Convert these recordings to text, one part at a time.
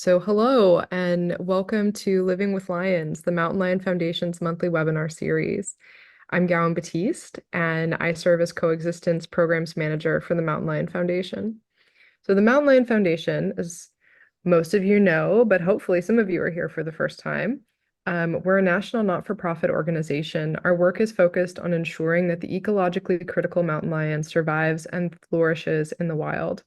Hello and welcome to Living with Lions, the Mountain Lion Foundation's monthly webinar series. I'm Gowan Batist, and I serve as Coexistence Programs Manager for the Mountain Lion Foundation. So, the Mountain Lion Foundation, as most of you know, but hopefully some of you are here for the first time, we're a national not-for-profit organization. Our work is focused on ensuring that the ecologically critical mountain lion survives and flourishes in the wild.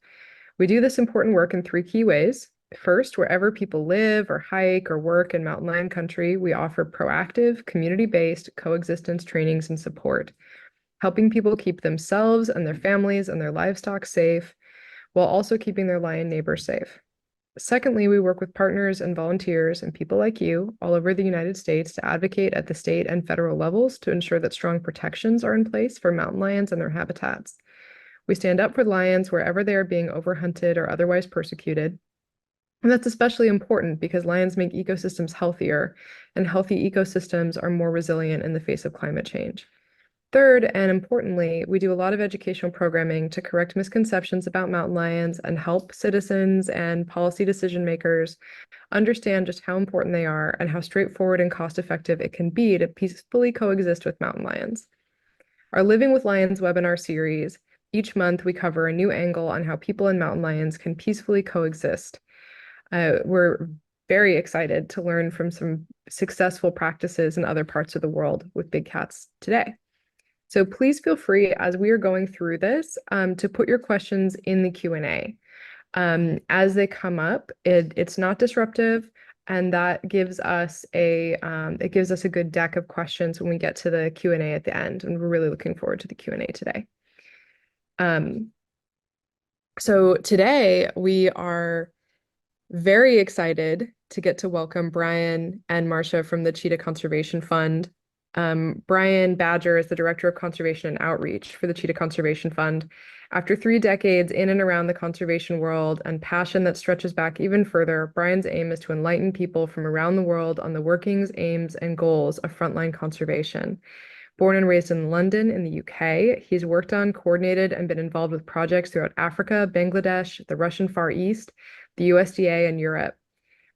We do this important work in three key ways. First, wherever people live or hike or work in mountain lion country, we offer proactive, community-based coexistence trainings and support, helping people keep themselves and their families and their livestock safe, while also keeping their lion neighbors safe. Secondly, we work with partners and volunteers and people like you all over the United States to advocate at the state and federal levels to ensure that strong protections are in place for mountain lions and their habitats. We stand up for lions wherever they are being overhunted or otherwise persecuted. And that's especially important because lions make ecosystems healthier, and healthy ecosystems are more resilient in the face of climate change. Third, and importantly, we do a lot of educational programming to correct misconceptions about mountain lions and help citizens and policy decision makers understand just how important they are and how straightforward and cost-effective it can be to peacefully coexist with mountain lions. Our Living with Lions webinar series, each month we cover a new angle on how people and mountain lions can peacefully coexist. We're very excited to learn from some successful practices in other parts of the world with big cats today. So please feel free, as we are going through this, to put your questions in the Q&A. As they come up, it's not disruptive, and that gives us a good deck of questions when we get to the Q&A at the end, and we're really looking forward to the Q&A today. So today we are very excited to get to welcome Brian and Marcia from the Cheetah Conservation Fund. Brian Badger is the Director of Conservation and Outreach for the Cheetah Conservation Fund. After 3 decades in and around the conservation world and passion that stretches back even further, Brian's aim is to enlighten people from around the world on the workings, aims, and goals of frontline conservation. Born and raised in London in the UK, he's worked on, coordinated, and been involved with projects throughout Africa, Bangladesh, the Russian Far East, the USDA, and Europe.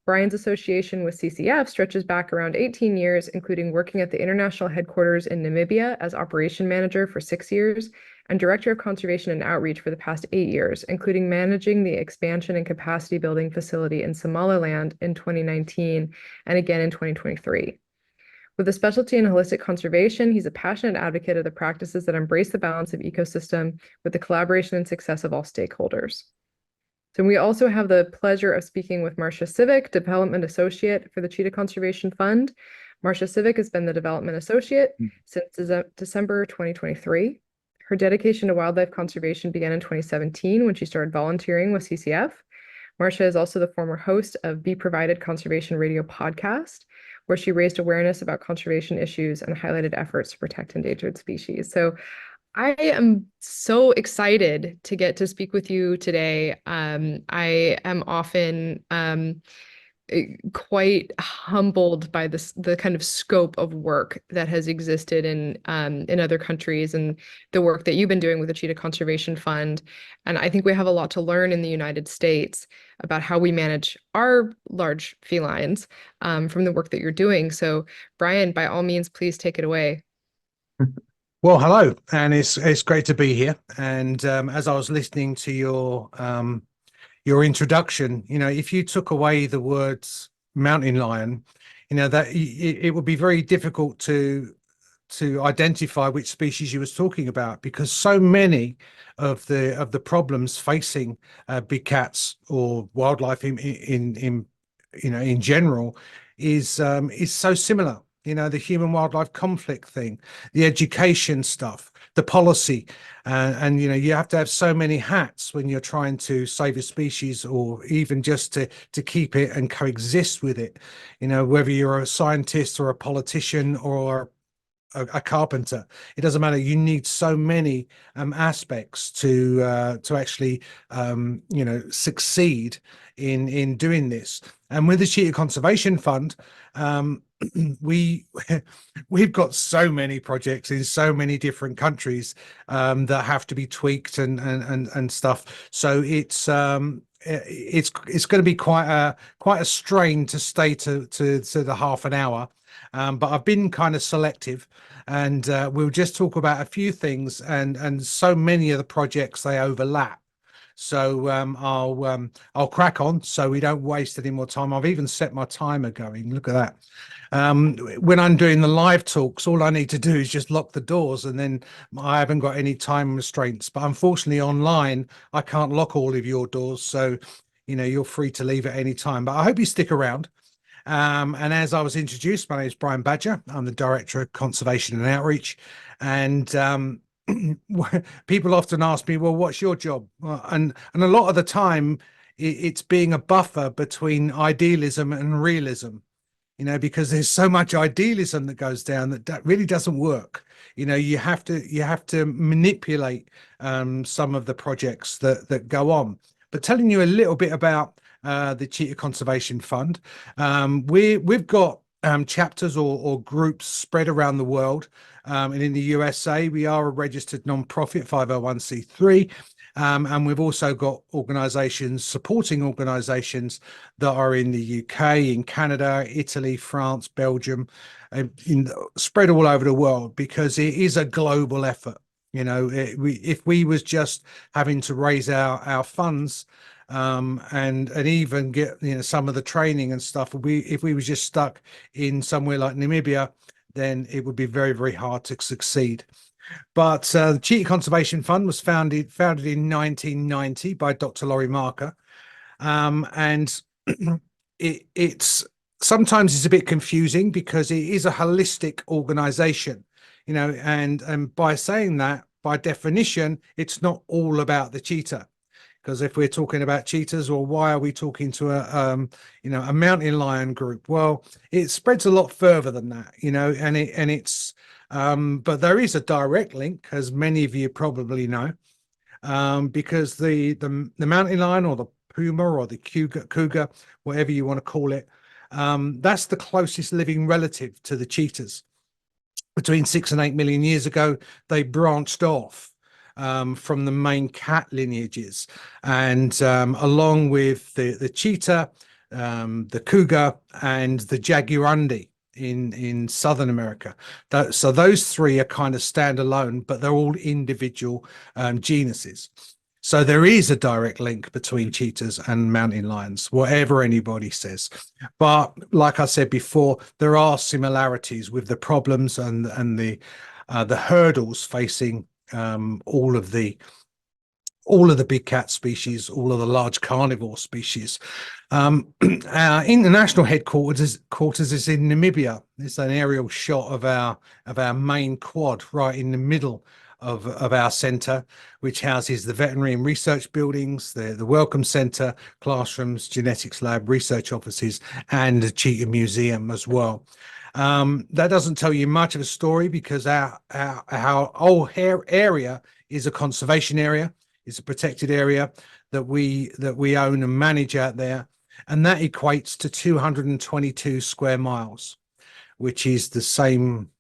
Brian's association with CCF stretches back around 18 years, including working at the international headquarters in Namibia as operation manager for 6 years and director of conservation and outreach for the past 8 years, including managing the expansion and capacity building facility in Somaliland in 2019 and again in 2023. With a specialty in holistic conservation, he's a passionate advocate of the practices that embrace the balance of ecosystem with the collaboration and success of all stakeholders. So we also have the pleasure of speaking with Marcia Sivek, Development Associate for the Cheetah Conservation Fund. Marcia Sivek has been the Development Associate since December 2023. Her dedication to wildlife conservation began in 2017 when she started volunteering with CCF. Marcia is also the former host of Be Provided Conservation Radio podcast, where she raised awareness about conservation issues and highlighted efforts to protect endangered species. So I am so excited to get to speak with you today. I am often quite humbled by the kind of scope of work that has existed in other countries and the work that you've been doing with the Cheetah Conservation Fund. And I think we have a lot to learn in the United States about how we manage our large felines from the work that you're doing. So, Brian, by all means, please take it away. Well, hello, and it's great to be here. And as I was listening to your introduction, if you took away the words mountain lion, that it would be very difficult to identify which species you was talking about, because so many of the problems facing big cats or wildlife in general is so similar. The human wildlife conflict thing, the education stuff, the policy, and you have to have so many hats when you're trying to save a species or even just to keep it and coexist with it. Whether you're a scientist or a politician or a carpenter, it doesn't matter. You need so many aspects to actually succeed in doing this. And with the Cheetah Conservation Fund, we've got so many projects in so many different countries that have to be tweaked and stuff. So it's going to be quite a strain to stay to the half an hour. But I've been kind of selective, and we'll just talk about a few things, and so many of the projects they overlap. So I'll crack on so we don't waste any more time. I've even set my timer going. Look at that. When I'm doing the live talks, all I need to do is just lock the doors, and then I haven't got any time restraints. But unfortunately, online, I can't lock all of your doors. So, you're free to leave at any time. But I hope you stick around. And as I was introduced, my name is Brian Badger. I'm the Director of Conservation and Outreach. And people often ask me, well, what's your job? And a lot of the time, it's being a buffer between idealism and realism. Because there's so much idealism that goes down that really doesn't work. You have to manipulate some of the projects that go on. But telling you a little bit about the Cheetah Conservation Fund, we've got chapters or groups spread around the world. And in the USA, we are a registered non-profit 501c3. And we've also got supporting organizations that are in the UK, in Canada, Italy, France, Belgium, spread all over the world, because it is a global effort. If we was just having to raise our funds and even get some of the training and stuff, if we was just stuck in somewhere like Namibia, then it would be very, very hard to succeed. But the Cheetah Conservation Fund was founded in 1990 by Dr. Laurie Marker, and it's sometimes it's a bit confusing because it is a holistic organization, and by saying that, by definition, it's not all about the cheetah. Because if we're talking about cheetahs, or why are we talking to a mountain lion group? Well, it spreads a lot further than that, and it's but there is a direct link, as many of you probably know, because the mountain lion, or the puma, or the cougar, whatever you want to call it, that's the closest living relative to the cheetahs. Between 6 and 8 million years ago, they branched off from the main cat lineages, and along with the cheetah, the cougar, and the jaguarundi in Southern America. So those three are kind of standalone, but they're all individual genuses. So there is a direct link between cheetahs and mountain lions, whatever anybody says. But like I said before, there are similarities with the problems and the hurdles facing all of the big cat species, all of the large carnivore species. Our international headquarters is in Namibia. It's an aerial shot of our main quad right in the middle of our centre, which houses the veterinary and research buildings, the welcome centre, classrooms, genetics lab, research offices, and the Cheetah Museum as well. That doesn't tell you much of a story, because our whole area is a conservation area. It's a protected area that we own and manage out there, and that equates to 222 square miles, which is the same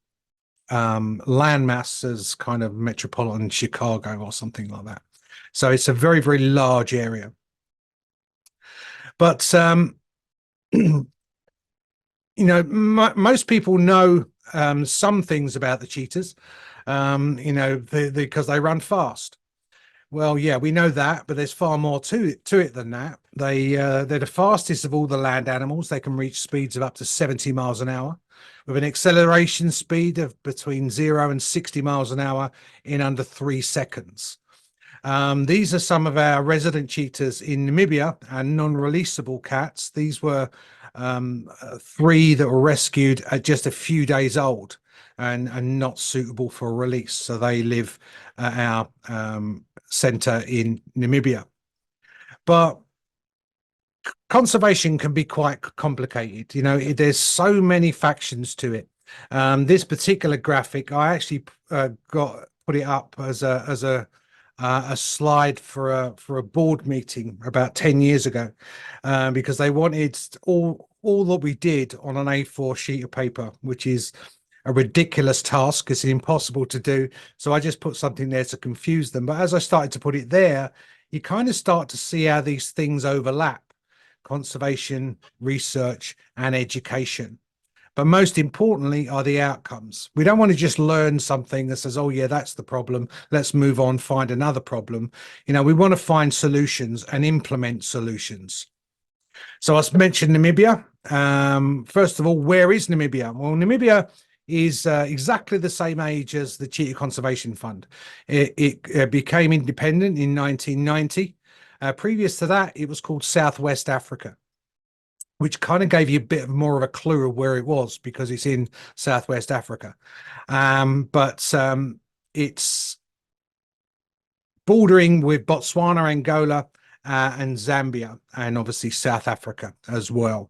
landmass as kind of metropolitan Chicago or something like that. So it's a very, very large area. But most people know some things about the cheetahs, because they run fast. Well, yeah, we know that, but there's far more to it than that. They're the fastest of all the land animals. They can reach speeds of up to 70 miles an hour, with an acceleration speed of between 0 and 60 miles an hour in under 3 seconds. These are some of our resident cheetahs in Namibia, and non-releasable cats. These were 3 that were rescued at just a few days old and not suitable for release. So they live at our centre in Namibia. But conservation can be quite complicated. There's so many factions to it. This particular graphic, I actually put it up as a slide for a board meeting about 10 years ago, because they wanted all that we did on an A4 sheet of paper, which is a ridiculous task. It's impossible to do. So I just put something there to confuse them. But as I started to put it there, you kind of start to see how these things overlap: conservation, research, and education. But most importantly are the outcomes. We don't want to just learn something that says, oh yeah, that's the problem, let's move on, find another problem. We want to find solutions and implement solutions. So I mentioned Namibia. First of all, where is Namibia? Well, Namibia is exactly the same age as the Cheetah Conservation Fund. It became independent in 1990. Previous to that, it was called Southwest Africa, which kind of gave you a bit more of a clue of where it was because it's in Southwest Africa. But it's bordering with Botswana, Angola, and Zambia, and obviously South Africa as well.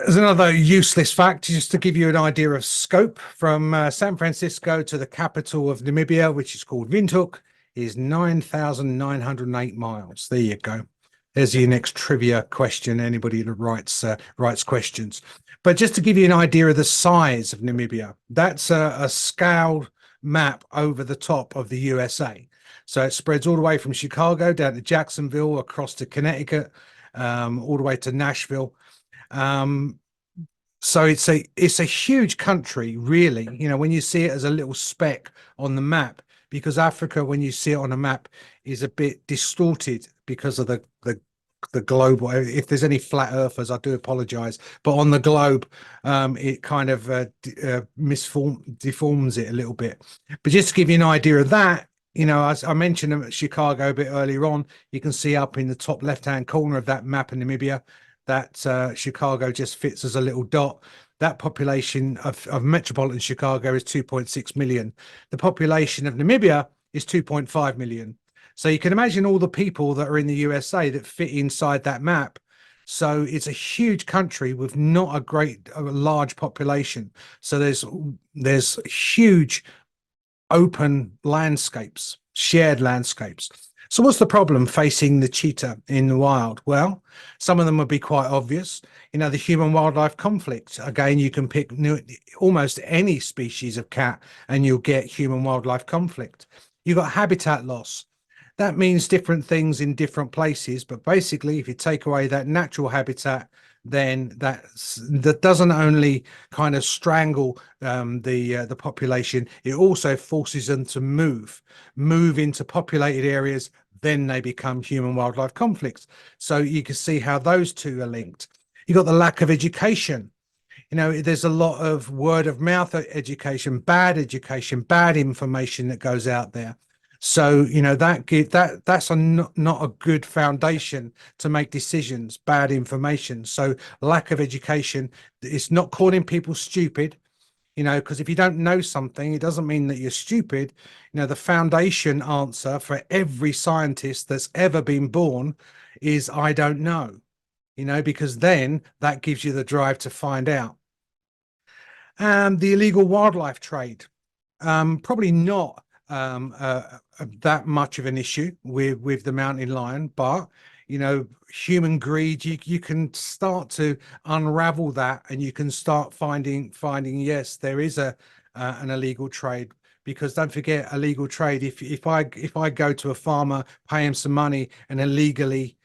As another useless fact, just to give you an idea of scope, from San Francisco to the capital of Namibia, which is called Windhoek, is 9,908 miles. There you go. There's your next trivia question. Anybody that writes questions. But just to give you an idea of the size of Namibia, that's a scaled map over the top of the USA. So it spreads all the way from Chicago down to Jacksonville, across to Connecticut, all the way to Nashville. So it's a huge country, really, when you see it as a little speck on the map, because Africa, when you see it on a map, is a bit distorted because of the global. If there's any flat earthers, I do apologize, but on the globe, it kind of deforms it a little bit. But just to give you an idea of that, as I mentioned Chicago a bit earlier on, you can see up in the top left-hand corner of that map in Namibia that Chicago just fits as a little dot. That population of metropolitan Chicago is 2.6 million. The population of Namibia is 2.5 million. So you can imagine all the people that are in the USA that fit inside that map. So it's a huge country with not a large population. So there's huge open landscapes, shared landscapes. So what's the problem facing the cheetah in the wild? Well, some of them would be quite obvious. The human wildlife conflict. Again, you can pick almost any species of cat and you'll get human wildlife conflict. You've got habitat loss. That means different things in different places, but basically, if you take away that natural habitat, then that doesn't only kind of strangle the population, it also forces them to move into populated areas. Then they become human wildlife conflicts. So you can see how those two are linked. You've got the lack of education. There's a lot of word of mouth education, bad information that goes out there. So that's not a good foundation to make decisions. Bad information. So lack of education. It's not calling people stupid, because if you don't know something, it doesn't mean that you're stupid. The foundation answer for every scientist that's ever been born is I don't know. Because then that gives you the drive to find out. The illegal wildlife trade, probably not that much of an issue with the mountain lion, but human greed, you can start to unravel that, and you can start finding yes, there is an illegal trade. Because don't forget, illegal trade, if I go to a farmer, pay him some money, and illegally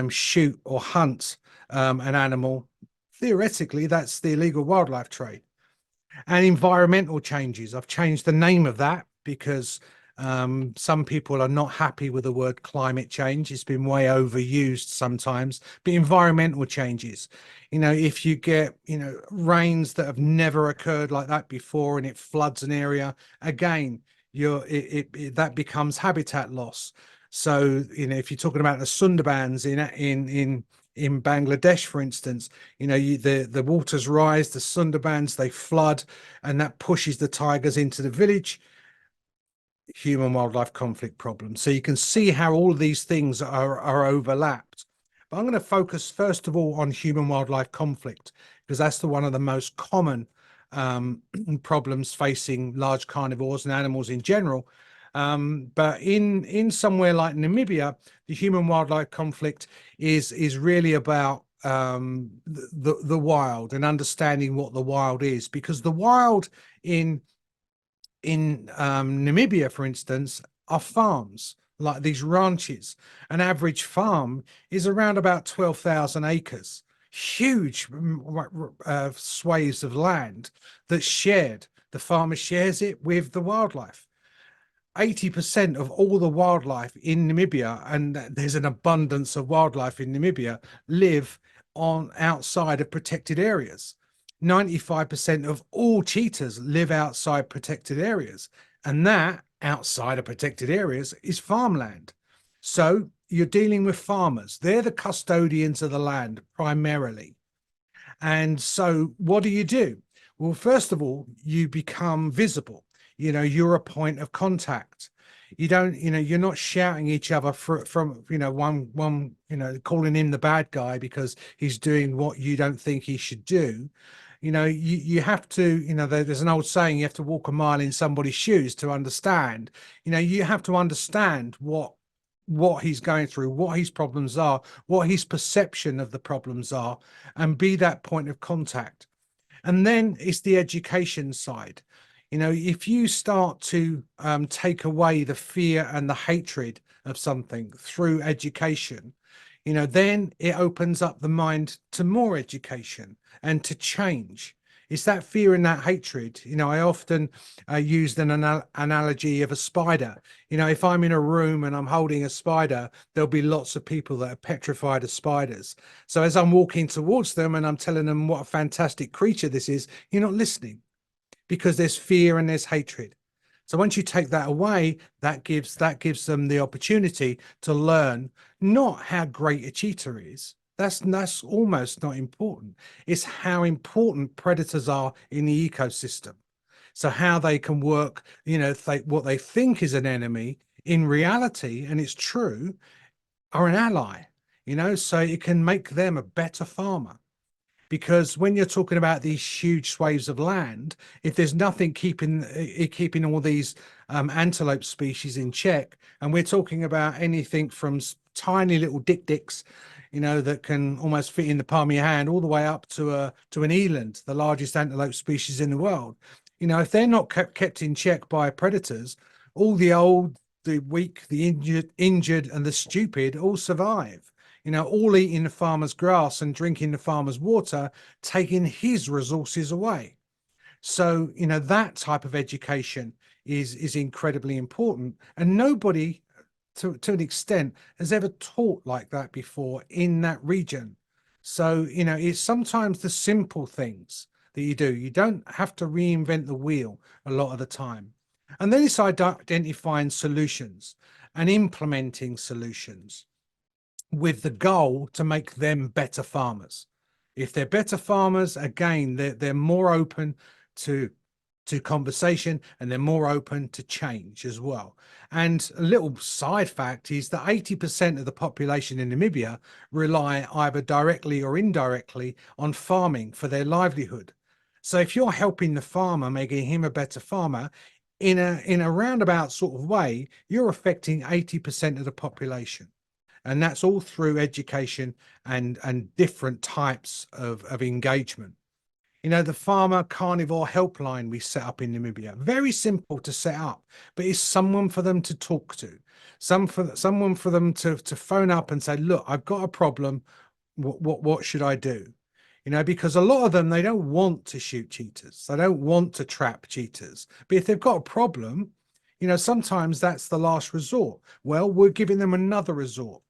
shoot or hunt an animal, theoretically that's the illegal wildlife trade. And environmental changes, I've changed the name of that because some people are not happy with the word climate change. It's been way overused sometimes. But environmental changes, if you get rains that have never occurred like that before and it floods an area, again, that becomes habitat loss. So if you're talking about the Sundarbans in Bangladesh, for instance, the waters rise, the Sundarbans, they flood, and that pushes the tigers into the village. Human wildlife conflict problem. So you can see how all of these things are overlapped. But I'm going to focus first of all on human wildlife conflict, because that's one of the most common problems facing large carnivores and animals in general. But in somewhere like Namibia, the human wildlife conflict is really about the wild and understanding what the wild is, because the wild in in Namibia, for instance, are farms, like these ranches. An average farm is around about 12,000 acres, huge swathes of land that's shared. The farmer shares it with the wildlife. 80% of all the wildlife in Namibia, and there's an abundance of wildlife in Namibia, live on outside of protected areas. 95% of all cheetahs live outside protected areas, and that outside of protected areas is farmland. So you're dealing with farmers. They're the custodians of the land primarily. And so what do? Well, first of all, you become visible. You're a point of contact. You don't, you're not shouting each other from, one, calling him the bad guy because he's doing what you don't think he should do. You have to, there's an old saying, you have to walk a mile in somebody's shoes to understand. You have to understand what he's going through, what his problems are, what his perception of the problems are, and be that point of contact. And then it's the education side. If you start to take away the fear and the hatred of something through education, then it opens up the mind to more education and to change. It's that fear and that hatred. I often used an analogy of a spider. If I'm in a room and I'm holding a spider, there'll be lots of people that are petrified of spiders. So as I'm walking towards them and I'm telling them what a fantastic creature this is, you're not listening because there's fear and there's hatred. So once you take that away, that gives them the opportunity to learn not how great a cheetah is. That's almost not important. It's how important predators are in the ecosystem. So how they can work, what they think is an enemy in reality, and it's true, are an ally, so it can make them a better farmer. Because when you're talking about these huge swathes of land, if there's nothing keeping all these antelope species in check, and we're talking about anything from tiny little dik-diks, that can almost fit in the palm of your hand, all the way up to an eland, the largest antelope species in the world. If they're not kept in check by predators, all the old, the weak, the injured, and the stupid all survive. All eating the farmer's grass and drinking the farmer's water, taking his resources away. So, that type of education is incredibly important. And nobody, to an extent, has ever taught like that before in that region. So, it's sometimes the simple things that you do. You don't have to reinvent the wheel a lot of the time. And then it's identifying solutions and implementing solutions with the goal to make them better farmers. If they're better farmers, again, they're more open to conversation, and they're more open to change as well. And a little side fact is that 80% of the population in Namibia rely either directly or indirectly on farming for their livelihood. So if you're helping the farmer, making him a better farmer, in a roundabout sort of way, you're affecting 80% of the population. And that's all through education and different types of engagement. The farmer carnivore helpline we set up in Namibia, very simple to set up, but it's someone for them to talk to, someone for them to phone up and say, look, I've got a problem. What should I do? Because a lot of them, they don't want to shoot cheetahs. They don't want to trap cheetahs. But if they've got a problem, sometimes that's the last resort. Well, we're giving them another resort.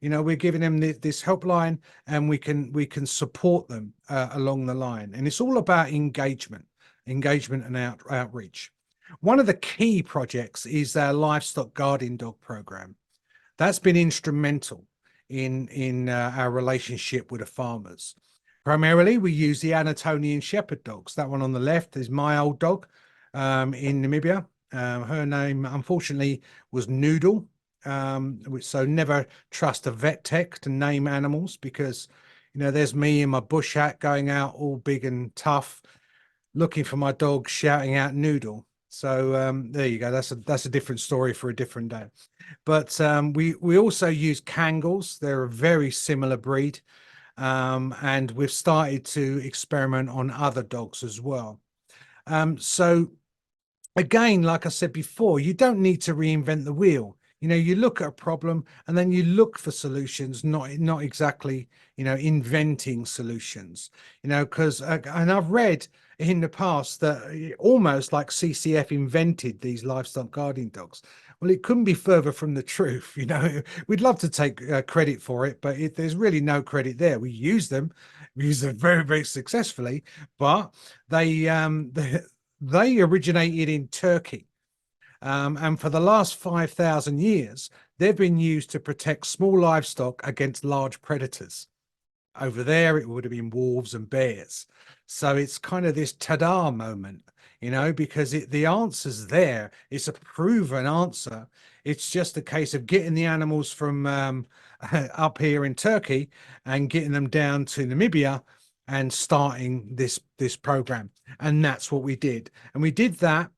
We're giving them this helpline, and we can support them along the line. And it's all about engagement and outreach. One of the key projects is our livestock guardian dog program. That's been instrumental in our relationship with the farmers. Primarily, we use the Anatolian Shepherd dogs. That one on the left is my old dog in Namibia. Her name, unfortunately, was Noodle. So never trust a vet tech to name animals, because there's me in my bush hat going out all big and tough, looking for my dog, shouting out Noodle. So there you go. That's a different story for a different day. But we also use Kangals. They're a very similar breed, and we've started to experiment on other dogs as well. So again, like I said before, you don't need to reinvent the wheel. You look at a problem and then you look for solutions, not exactly, inventing solutions, because, and I've read in the past that almost like CCF invented these livestock guardian dogs. Well, it couldn't be further from the truth. We'd love to take credit for it, but there's really no credit there. We use them very, very successfully, but they, they originated in Turkey. And for the last 5,000 years, they've been used to protect small livestock against large predators. Over there, it would have been wolves and bears. So it's kind of this ta-da moment, because the answer's there. It's a proven answer. It's just a case of getting the animals from up here in Turkey and getting them down to Namibia and starting this program. And that's what we did. And we did that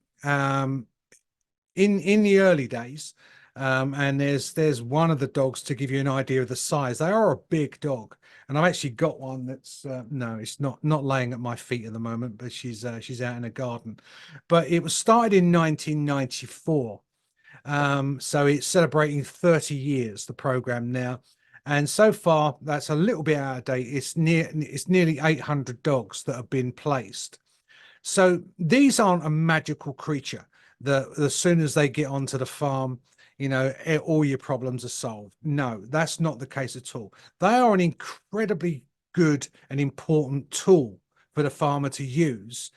in the early days. And there's one of the dogs to give you an idea of the size. They are a big dog, and I've actually got one that's no, it's not laying at my feet at the moment, but she's out in a garden. But it was started in 1994, so it's celebrating 30 years, the program now. And so far, that's a little bit out of date. It's nearly 800 dogs that have been placed. So these aren't a magical creature that as soon as they get onto the farm, all your problems are solved. No, that's not the case at all. They are an incredibly good and important tool for the farmer to use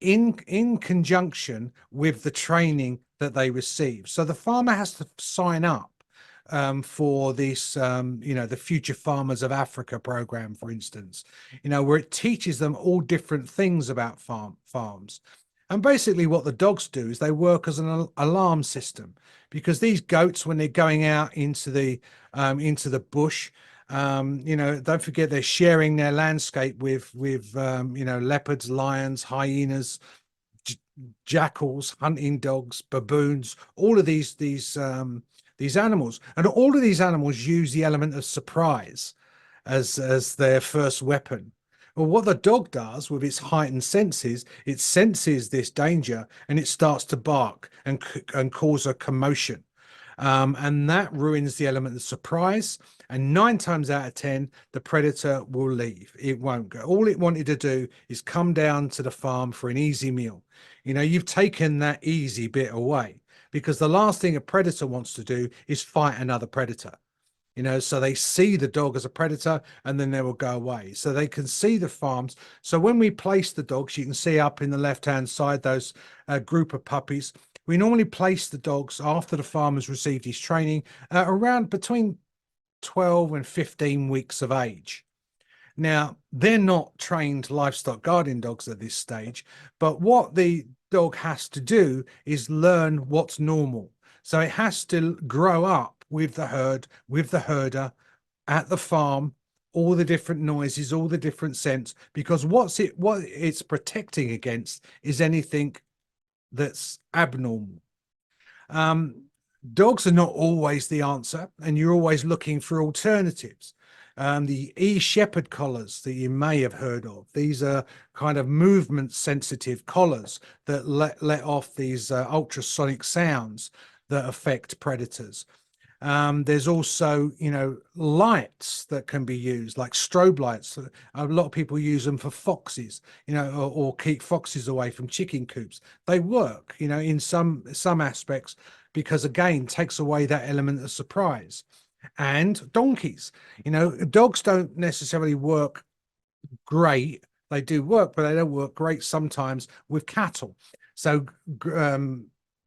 in conjunction with the training that they receive. So the farmer has to sign up for this, the Future Farmers of Africa program, for instance, where it teaches them all different things about farms. And basically what the dogs do is they work as an alarm system, because these goats, when they're going out into the bush, don't forget they're sharing their landscape with leopards, lions, hyenas, jackals, hunting dogs, baboons, all of these animals. And all of these animals use the element of surprise as their first weapon. Well, what the dog does with its heightened senses, it senses this danger and it starts to bark and cause a commotion. And that ruins the element of surprise. And 9 times out of 10, the predator will leave. It won't go. All it wanted to do is come down to the farm for an easy meal. You've taken that easy bit away, because the last thing a predator wants to do is fight another predator. So they see the dog as a predator and then they will go away. So they can see the farms. So when we place the dogs, you can see up in the left-hand side, those group of puppies. We normally place the dogs after the farmer's received his training around between 12 and 15 weeks of age. Now, they're not trained livestock guardian dogs at this stage, but what the dog has to do is learn what's normal. So it has to grow up with the herd, with the herder at the farm, all the different noises, all the different scents, because what it's protecting against is anything that's abnormal. Dogs are not always the answer, and you're always looking for alternatives. The shepherd collars that you may have heard of, these are kind of movement sensitive collars that let off these ultrasonic sounds that affect predators. There's also, lights that can be used, like strobe lights. A lot of people use them for foxes, or keep foxes away from chicken coops. They work, in some aspects, because again, takes away that element of surprise. And donkeys, dogs don't necessarily work great. They do work, but they don't work great sometimes with cattle. So,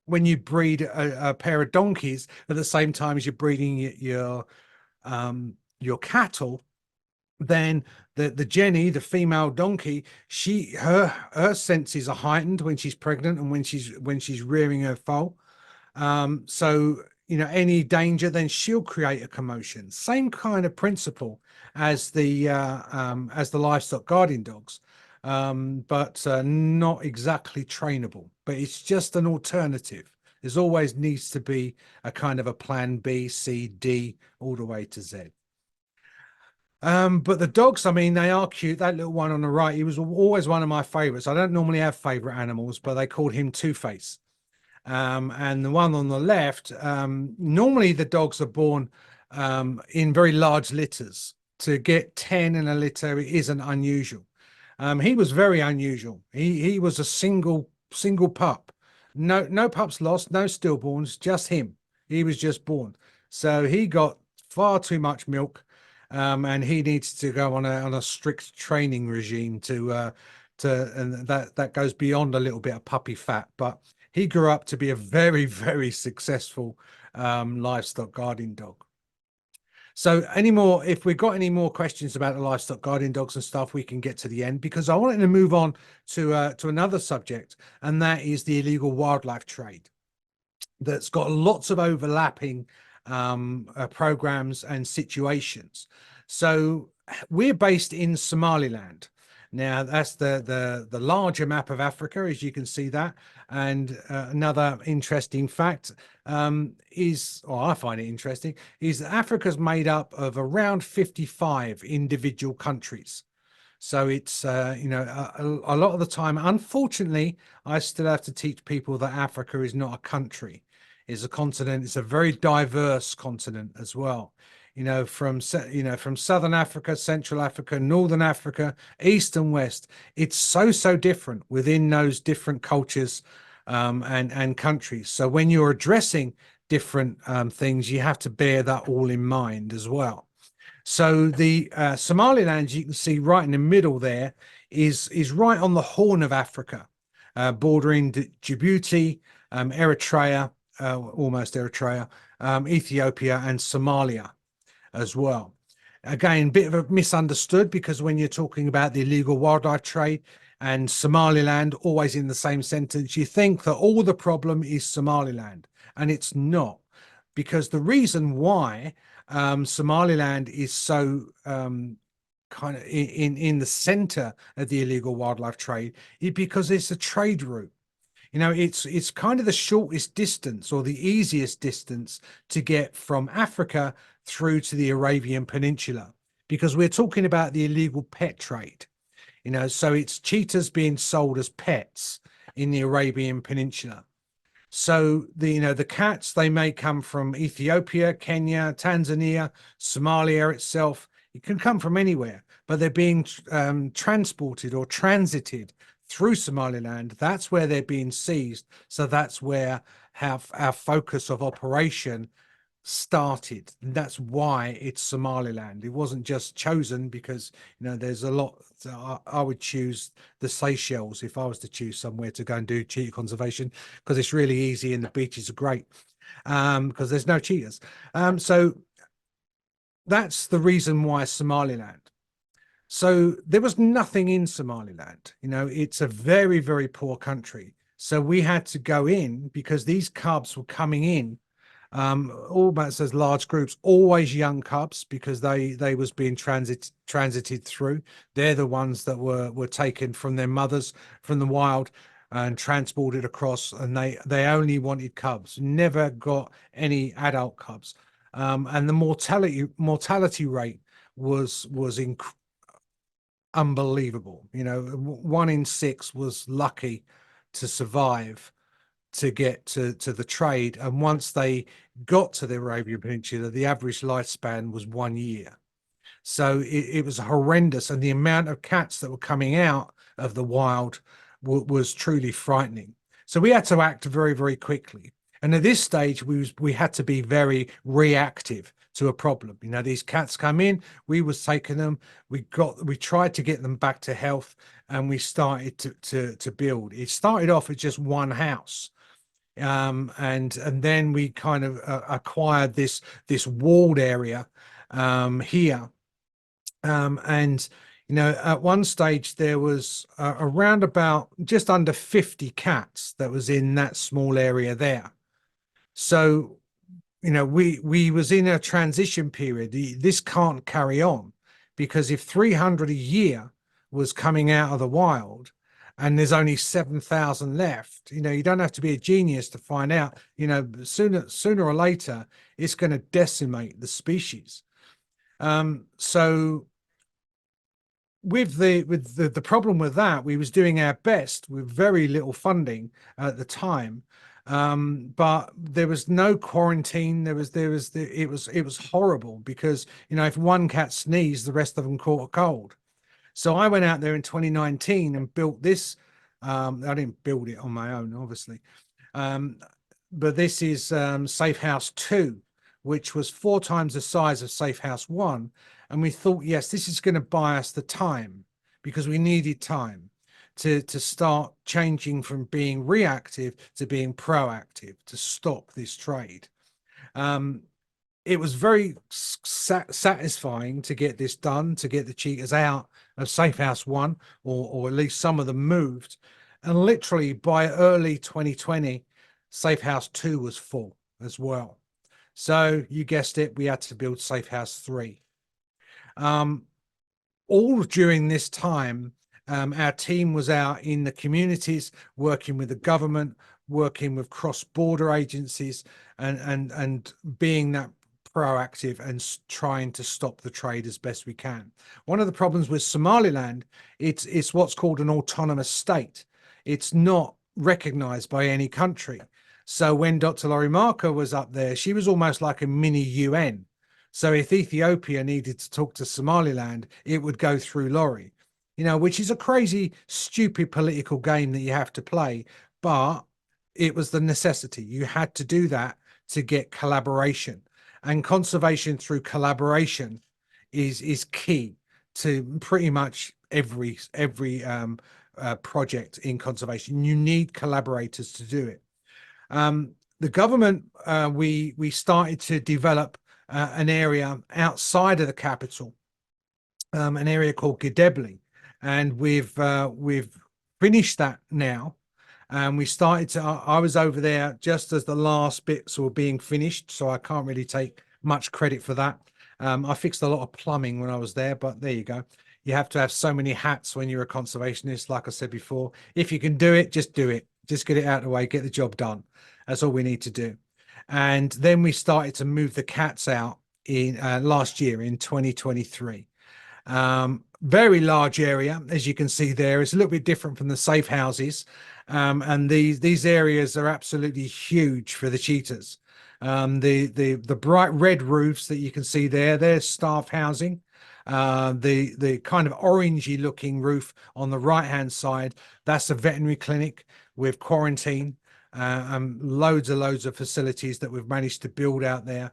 when you breed a pair of donkeys at the same time as you're breeding your cattle, then the Jenny, the female donkey, her senses are heightened when she's pregnant and when she's rearing her foal. So any danger, then she'll create a commotion. Same kind of principle as the livestock guardian dogs. But not exactly trainable, but it's just an alternative. There's always needs to be a kind of a plan B, C, D, all the way to Z. But the dogs, I mean, they are cute. That little one on the right, he was always one of my favorites. I don't normally have favorite animals, but they called him Two-Face. And the one on the left, normally the dogs are born in very large litters. To get 10 in a litter isn't unusual. He was very unusual. He was a single pup. No pups lost, no stillborns, just him. He was just born. So he got far too much milk, and he needs to go on a strict training regime and that goes beyond a little bit of puppy fat. But he grew up to be a very, very successful livestock guarding dog. So if we've got any more questions about the livestock guardian dogs and stuff, we can get to the end, because I wanted to move on to another subject, and that is the illegal wildlife trade. That's got lots of overlapping programs and situations. So we're based in Somaliland. Now, that's the larger map of Africa, as you can see that. And another interesting fact or I find it interesting, is that Africa's made up of around 55 individual countries. So it's, a lot of the time, unfortunately, I still have to teach people that Africa is not a country. It's a continent. It's a very diverse continent as well. From Southern Africa, Central Africa, Northern Africa, East and West. It's so different within those different cultures and countries. So when you're addressing different things, you have to bear that all in mind as well. So the Somaliland, you can see right in the middle there, is right on the Horn of Africa, bordering Djibouti, Eritrea, almost Eritrea, Ethiopia, and Somalia as well. Again, a bit of a misunderstood, because when you're talking about the illegal wildlife trade and Somaliland always in the same sentence, you think that all the problem is Somaliland, and it's not. Because the reason why Somaliland is so kind of in the center of the illegal wildlife trade is because it's a trade route. It's kind of the shortest distance, or the easiest distance, to get from Africa through to the Arabian Peninsula, because we're talking about the illegal pet trade. So it's cheetahs being sold as pets in the Arabian Peninsula. So the cats, they may come from Ethiopia, Kenya, Tanzania, Somalia itself. It can come from anywhere, but they're being transported or transited through Somaliland. That's where they're being seized. So that's where our focus of operation started. And that's why it's Somaliland. It wasn't just chosen because there's a lot. I would choose the Seychelles if I was to choose somewhere to go and do cheetah conservation, because it's really easy and the beaches are great, because there's no cheetahs. So that's the reason why Somaliland. So there was nothing in Somaliland. It's a very, very poor country. So we had to go in because these cubs were coming in, almost as large groups, always young cubs, because they was being transited through. They're the ones that were taken from their mothers from the wild and transported across, and they only wanted cubs, never got any adult cubs. And the mortality rate was unbelievable. 1 in 6 was lucky to survive to get to the trade, and once they got to the Arabian Peninsula, the average lifespan was 1 year. So it was horrendous, and the amount of cats that were coming out of the wild was truly frightening. So we had to act very, very quickly, and at this stage we had to be very reactive to a problem. These cats come in, we was taking them, we tried to get them back to health, and we started to build. It started off as just one house, and then we kind of acquired this walled area here, and at one stage there was around about just under 50 cats that was in that small area there. So we was in a transition period. This can't carry on, because if 300 a year was coming out of the wild and there's only 7,000 left, you don't have to be a genius to find out, sooner or later, it's going to decimate the species. So with the problem with that, we was doing our best with very little funding at the time, But there was no quarantine. It was horrible because, if one cat sneezed, the rest of them caught a cold. So I went out there in 2019 and built this. I didn't build it on my own, obviously. Um, but this is Safe House 2, which was 4 times the size of Safe House 1. And we thought, yes, this is going to buy us the time, because we needed time to start changing from being reactive to being proactive to stop this trade. It was very satisfying to get this done, to get the cheetahs out of Safe House 1, or at least some of them moved. And literally by early 2020, Safe House 2 was full as well. So you guessed it, we had to build Safe House 3. All during this time, our team was out in the communities, working with the government, working with cross-border agencies, and being that proactive and trying to stop the trade as best we can. One of the problems with Somaliland, it's what's called an autonomous state. It's not recognized by any country. So when Dr. Laurie Marker was up there, she was almost like a mini UN. So if Ethiopia needed to talk to Somaliland, it would go through Laurie, which is a crazy, stupid political game that you have to play. But it was the necessity. You had to do that to get collaboration. And conservation through collaboration is key to pretty much every project in conservation. You need collaborators to do it. The government, we started to develop an area outside of the capital, an area called Gedebli, and we've finished that now. And we started to, I was over there just as the last bits were being finished, so I can't really take much credit for that. I fixed a lot of plumbing when I was there, but there you go. You have to have so many hats when you're a conservationist. Like I said before, if you can do it, just do it. Just get it out of the way, get the job done. That's all we need to do. And then we started to move the cats out in last year in 2023. Very large area, as you can see there. It's a little bit different from the safe houses. And these areas are absolutely huge for the cheetahs. The bright red roofs that you can see there, they're staff housing. The kind of orangey looking roof on the right hand side, that's a veterinary clinic with quarantine, and loads of facilities that we've managed to build out there.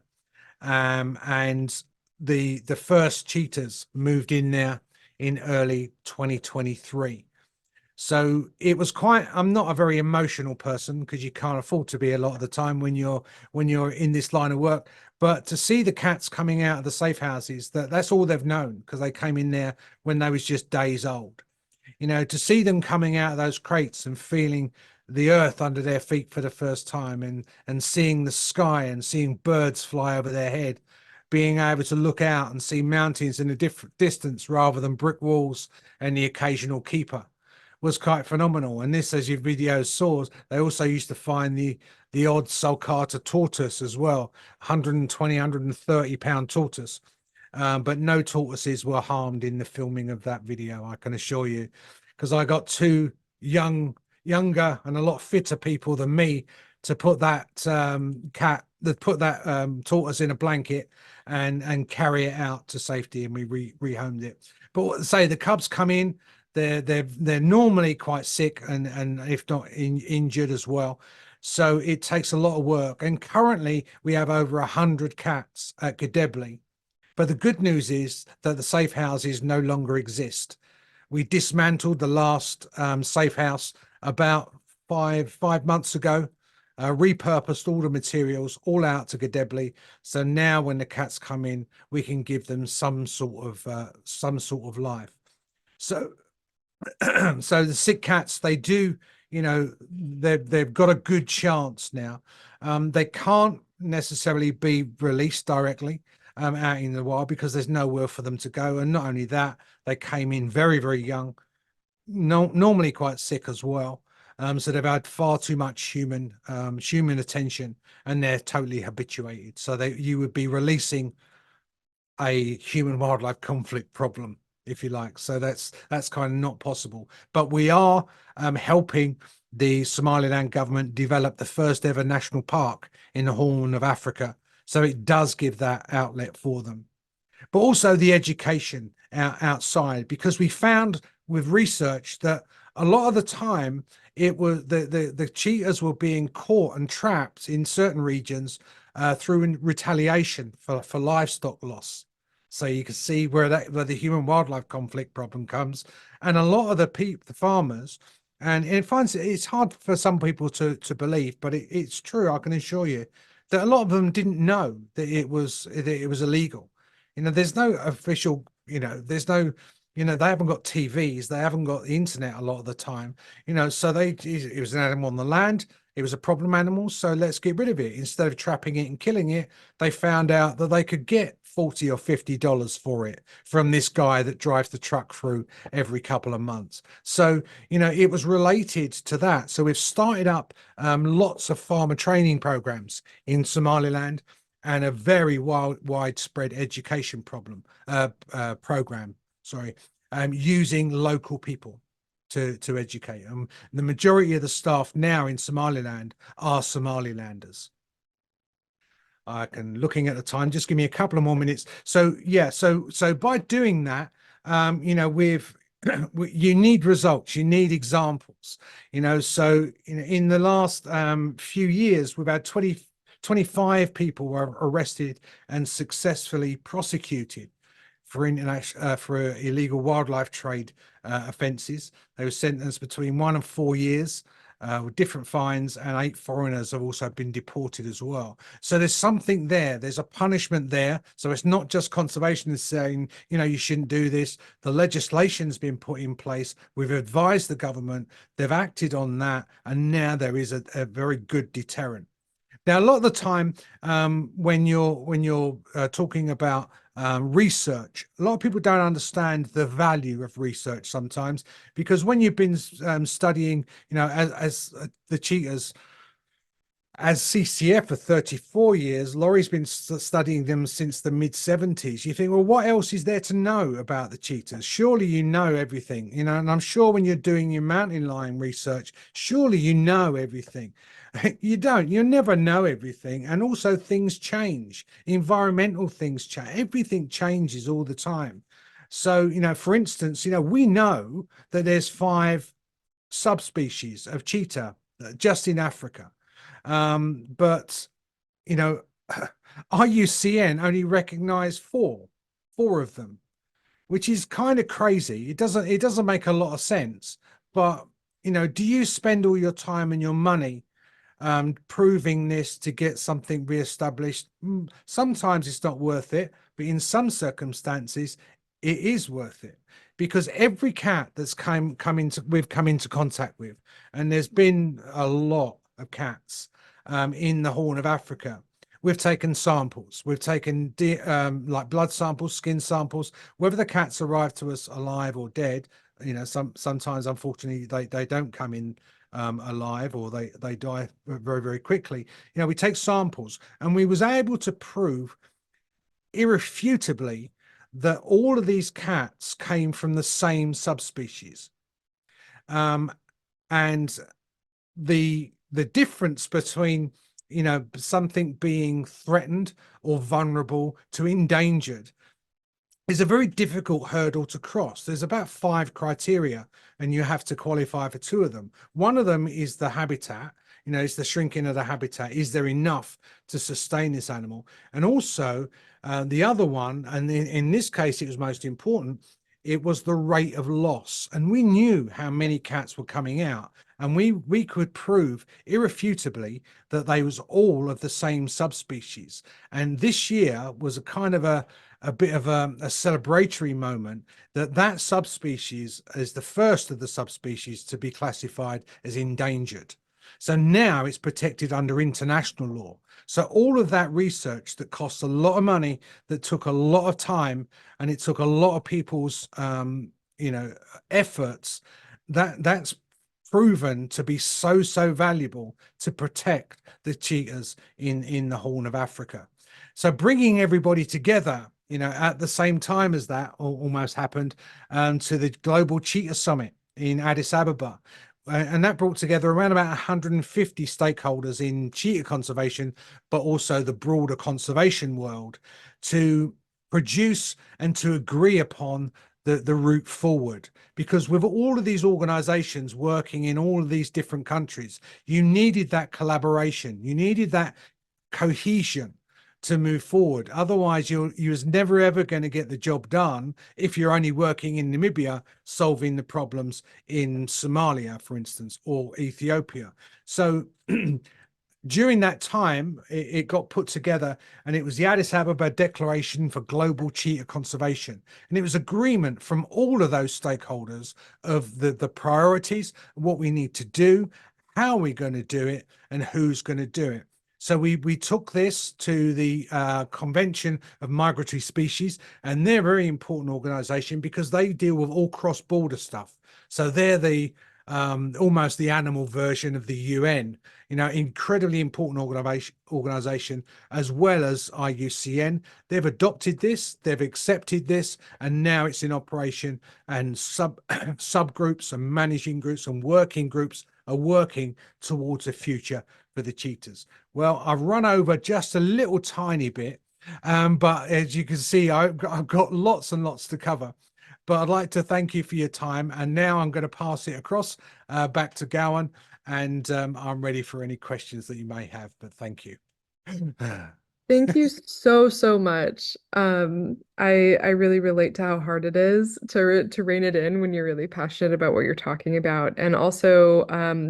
And the first cheetahs moved in there in early 2023. So it was quite, I'm not a very emotional person, because you can't afford to be a lot of the time when you're in this line of work. But to see the cats coming out of the safe houses, that's all they've known, because they came in there when they was just days old. To see them coming out of those crates and feeling the earth under their feet for the first time, and seeing the sky and seeing birds fly over their head, being able to look out and see mountains in a different distance rather than brick walls and the occasional keeper, was quite phenomenal. And this, as your video saw, they also used to find the odd sulcata tortoise as well, 120, 130 pound tortoise. But no tortoises were harmed in the filming of that video, I can assure you, because I got two younger and a lot fitter people than me to put that tortoise in a blanket and carry it out to safety, and we rehomed it. But what to say, the cubs come in, they're normally quite sick and if not injured as well. So it takes a lot of work. And currently we have over 100 cats at Gedebli. But the good news is that the safe houses no longer exist. We dismantled the last safe house about five months ago, repurposed all the materials all out to Gedebli. So now when the cats come in, we can give them some sort of life. So so the sick cats, they do, they've got a good chance now. They can't necessarily be released directly out in the wild, because there's nowhere for them to go. And not only that, they came in very, very young, normally quite sick as well. So they've had far too much human attention, and they're totally habituated. So you would be releasing a human wildlife conflict problem if you like. So that's kind of not possible. But we are helping the Somaliland government develop the first ever national park in the Horn of Africa. So it does give that outlet for them. But also the education outside, because we found with research that a lot of the time it was the cheetahs were being caught and trapped in certain regions through retaliation for livestock loss. So you can see where the human wildlife conflict problem comes, and a lot of the farmers, and it finds it's hard for some people to believe, but it's true. I can assure you that a lot of them didn't know that it was illegal. There's no official, there's no, they haven't got TVs, they haven't got the internet a lot of the time, so it was an animal on the land, it was a problem animal, so let's get rid of it. Instead of trapping it and killing it, they found out that they could get $40 or $50 for it from this guy that drives the truck through every couple of months. So, it was related to that. So we've started up lots of farmer training programs in Somaliland, and a very widespread education program, using local people to educate them. The majority of the staff now in Somaliland are Somalilanders. I can, looking at the time, just give me a couple of more minutes. So yeah, so by doing that, you need results, you need examples, so in the last few years, we've had 25 people were arrested and successfully prosecuted for illegal wildlife trade offences. They were sentenced between 1 and 4 years with different fines, and 8 foreigners have also been deported as well. So there's something there. There's a punishment there. So it's not just conservationists saying, you shouldn't do this. The legislation's been put in place. We've advised the government. They've acted on that. And now there is a very good deterrent. Now, a lot of the time, when you're talking about research, a lot of people don't understand the value of research sometimes, because when you've been studying, as the cheetahs, as CCF for 34 years, Laurie's been studying them since the mid-70s. You think, well, what else is there to know about the cheetahs? Surely you know everything, and I'm sure when you're doing your mountain lion research, surely you know everything. You don't. You never know everything. And also things change. Environmental things change. Everything changes all the time. So, for instance, we know that there's 5 subspecies of cheetah just in Africa. But IUCN only recognized four of them, which is kind of crazy. It doesn't make a lot of sense. But do you spend all your time and your money proving this to get something reestablished? Sometimes it's not worth it, but in some circumstances it is worth it, because every cat that's we've come into contact with, and there's been a lot of cats in the Horn of Africa, we've taken samples. We've taken like blood samples, skin samples, whether the cats arrive to us alive or dead. Sometimes unfortunately they don't come in alive, or they die very, very quickly. We take samples, and we was able to prove irrefutably that all of these cats came from the same subspecies. And the difference between something being threatened or vulnerable to endangered is a very difficult hurdle to cross. There's about 5 criteria, and you have to qualify for 2 of them. One of them is the habitat. It's the shrinking of the habitat. Is there enough to sustain this animal? And also the other one, and in this case it was most important, it was the rate of loss. And we knew how many cats were coming out, and we could prove irrefutably that they was all of the same subspecies. And this year was a kind of a bit of a celebratory moment, that subspecies is the first of the subspecies to be classified as endangered. So now it's protected under international law. So all of that research that costs a lot of money, that took a lot of time, and it took a lot of people's efforts, that's proven to be so valuable to protect the cheetahs in the Horn of Africa. So bringing everybody together at the same time as that almost happened, to the Global Cheetah Summit in Addis Ababa. And that brought together around about 150 stakeholders in cheetah conservation, but also the broader conservation world, to produce and to agree upon the route forward. Because with all of these organizations working in all of these different countries, you needed that collaboration, you needed that cohesion to move forward. Otherwise, you was never ever going to get the job done if you're only working in Namibia solving the problems in Somalia, for instance, or Ethiopia. So during that time, it got put together, and it was the Addis Ababa Declaration for Global Cheetah Conservation. And it was agreement from all of those stakeholders of the priorities, what we need to do, how we're going to do it, and who's going to do it. So we took this to the Convention of Migratory Species, and they're a very important organization because they deal with all cross-border stuff. So they're the almost the animal version of the UN, incredibly important organization, as well as IUCN. They've adopted this, they've accepted this, and now it's in operation, and subgroups and managing groups and working groups are working towards a future for the cheetahs. Well, I've run over just a little tiny bit, but as you can see, I've got lots and lots to cover. But I'd like to thank you for your time. And now I'm going to pass it across back to Gowan, and I'm ready for any questions that you may have. But thank you. Thank you so, so much. I really relate to how hard it is to rein it in when you're really passionate about what you're talking about. And also,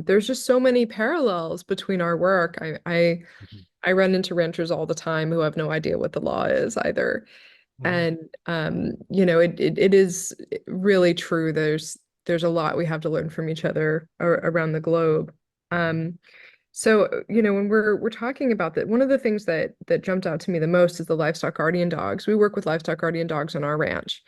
there's just so many parallels between our work. I run into ranchers all the time who have no idea what the law is either. And it is really true. There's a lot we have to learn from each other around the globe. So, when we're talking about that, one of the things that jumped out to me the most is the livestock guardian dogs. We work with livestock guardian dogs on our ranch.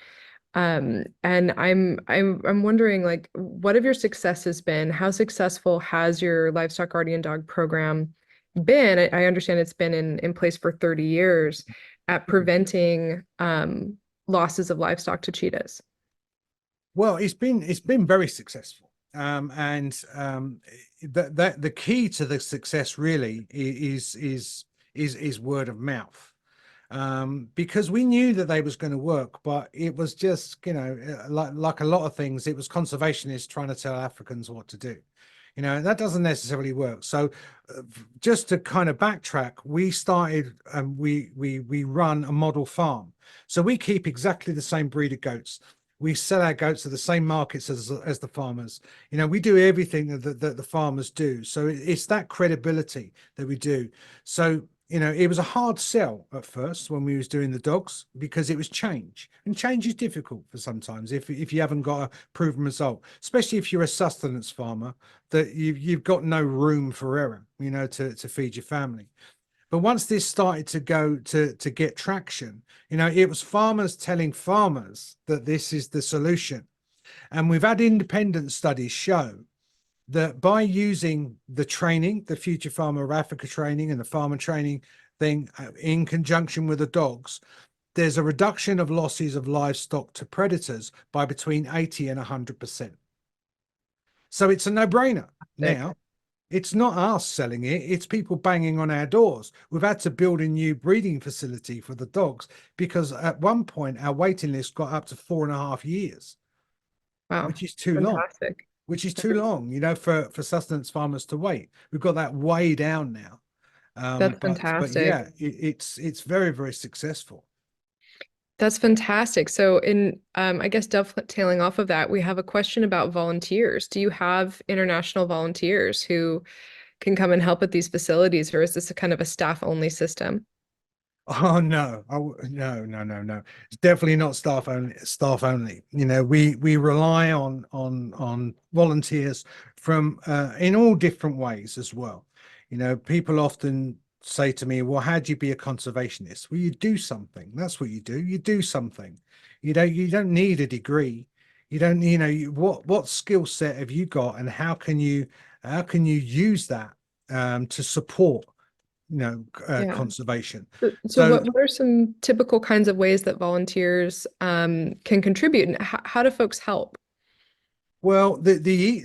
And I'm wondering, like, what have your successes been? How successful has your livestock guardian dog program been? I understand it's been in place for 30 years at preventing losses of livestock to cheetahs. Well, it's been very successful. And the key to the success really is word of mouth. Because we knew that they was going to work, but it was just, like a lot of things, it was conservationists trying to tell Africans what to do. That doesn't necessarily work. So just to kind of backtrack, we started, we run a model farm. So we keep exactly the same breed of goats. We sell our goats to the same markets as the farmers. We do everything that the farmers do. So it's that credibility that we do. So it was a hard sell at first when we was doing the dogs, because it was change, and change is difficult for sometimes if you haven't got a proven result, especially if you're a sustenance farmer, that you've got no room for error, to feed your family. But once this started to go to get traction, it was farmers telling farmers that this is the solution. And we've had independent studies show that by using the training, the Future Farmer of Africa training and the farmer training thing in conjunction with the dogs, there's a reduction of losses of livestock to predators by between 80 and 100%. So it's a no-brainer. Now, it's not us selling it, it's people banging on our doors. We've had to build a new breeding facility for the dogs because at one point our waiting list got up to 4.5 years. Wow, which is too fantastic. long. Which is too long, for sustenance farmers to wait. We've got that way down now. That's But fantastic. yeah, it's very, very successful. That's fantastic. So I guess dovetailing off of that, we have a question about volunteers. Do you have international volunteers who can come and help at these facilities, or is this a kind of a staff-only system? Oh no, no. It's definitely not staff only. Staff only. We rely on volunteers from in all different ways as well. People often say to me, "Well, how do you be a conservationist?" Well, you do something. That's what you do. You do something. You don't need a degree. You don't. What skill set have you got, and how can you use that to support Yeah. conservation. So So what are some typical kinds of ways that volunteers can contribute, and how do folks help? well, the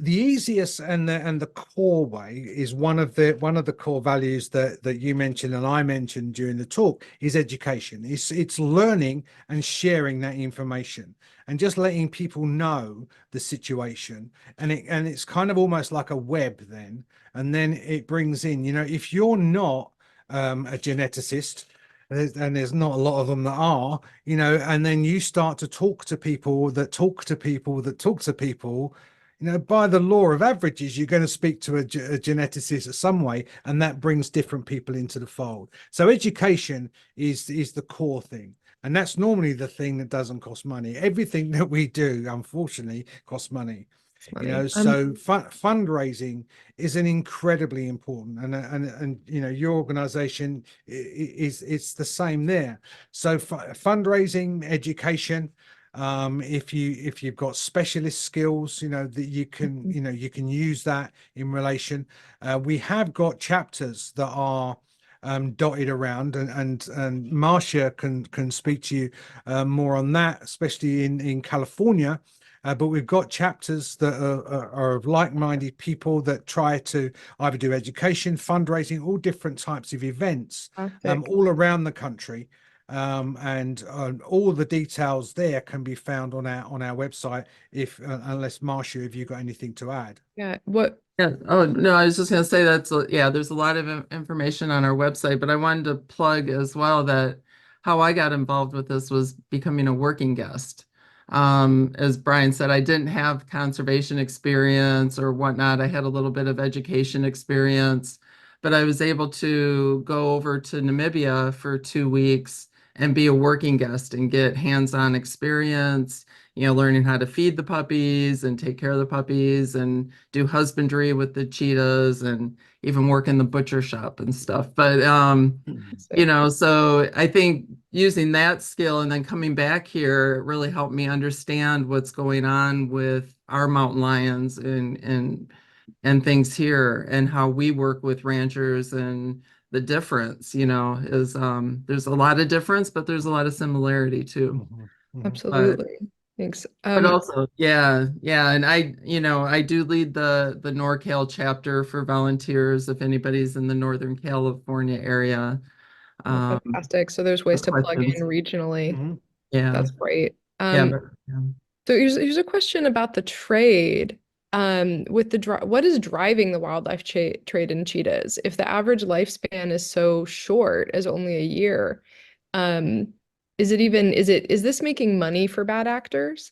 easiest and the core way is one of the core values that you mentioned and I mentioned during the talk is education. It's learning and sharing that information and just letting people know the situation. And it's kind of almost like a web then. And then it brings in, if you're not a geneticist, and there's not a lot of them that are, and then you start to talk to people that talk to people that talk to people, by the law of averages, you're going to speak to a geneticist some way, and that brings different people into the fold. So education is the core thing. And that's normally the thing that doesn't cost money. Everything that we do, unfortunately, costs money. It's money. So fundraising is an incredibly important, and your organization is it's the same there. So fundraising, education, if you've got specialist skills, that you can use that in relation. We have got chapters that are dotted around, and Marcia can speak to you more on that, especially in California. But we've got chapters that are of like-minded people that try to either do education, fundraising, all different types of events, Fantastic. all around the country. And all the details there can be found on our website. Unless Marcia, have you got anything to add? Yeah. What? Yeah. Oh, no, I was just going to say yeah, there's a lot of information on our website, but I wanted to plug as well that how I got involved with this was becoming a working guest. As Brian said, I didn't have conservation experience or whatnot. I had a little bit of education experience, but I was able to go over to Namibia for 2 weeks and be a working guest and get hands-on experience, learning how to feed the puppies and take care of the puppies and do husbandry with the cheetahs and even work in the butcher shop and stuff. But so I think using that skill and then coming back here really helped me understand what's going on with our mountain lions and things here and how we work with ranchers, and the difference, is there's a lot of difference, but there's a lot of similarity too. But Absolutely. Thanks. but also, yeah, and I do lead the NorCal chapter for volunteers if anybody's in the Northern California area. Fantastic. So there's ways With to plug in questions. regionally. Yeah, That's great. yeah, but yeah. So here's a question about the trade. With what is driving the wildlife trade in cheetahs? If the average lifespan is so short as only a year, um, is this making money for bad actors?